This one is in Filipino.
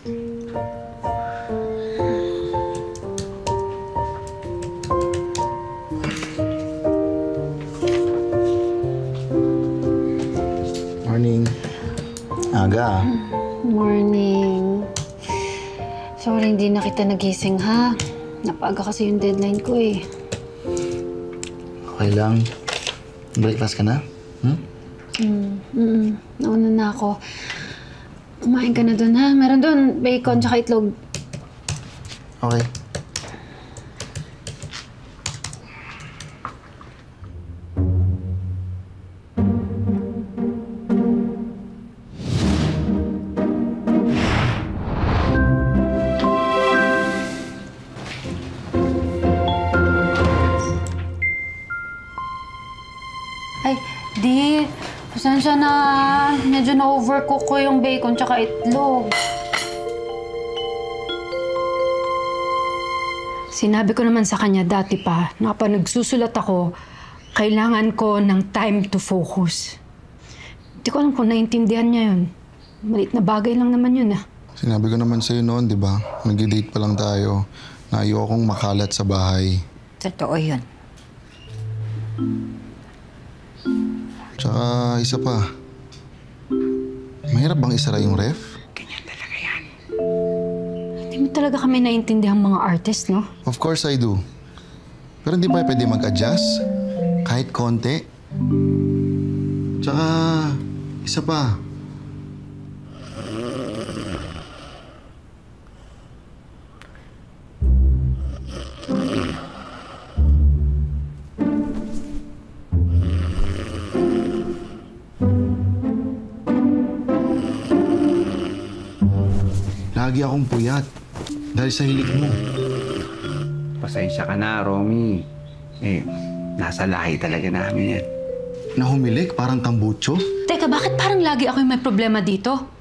Morning. Aga. Morning. Sorry, hindi na kita nagising, ha? Napaaga kasi yung deadline ko, eh. Okay lang. Breakfast ka na? Nauna na ako. Kumain ka na dun, ha? Meron dun bacon tsaka itlog. Okay. Ay, di. Pasensya na. Medyo na-overcook ko yung bacon tsaka itlog. Sinabi ko naman sa kanya dati pa na kapag nagsusulat ako, kailangan ko ng time to focus. Hindi ko alam kung naiintindihan niya yun. Maliit na bagay lang naman yun, ah. Sinabi ko naman sa'yo noon, di ba? Nag-date pa lang tayo. Na ayokong makalat sa bahay. Totoo yun. Tsaka isa pa. Mahirap bang isara yung ref? Ganyan talaga yan. Hindi mo talaga kami naiintindihan mga artist, no? Of course I do. Pero hindi ba pwede mag-adjust? Kahit konti? Tsaka isa pa. Lagi akong puyat dahil sa hilig mo. Pasensya ka na, Romy. Nasa lahi talaga namin yan. Na humilik parang tambucho. Teka, bakit parang lagi ako yung may problema dito?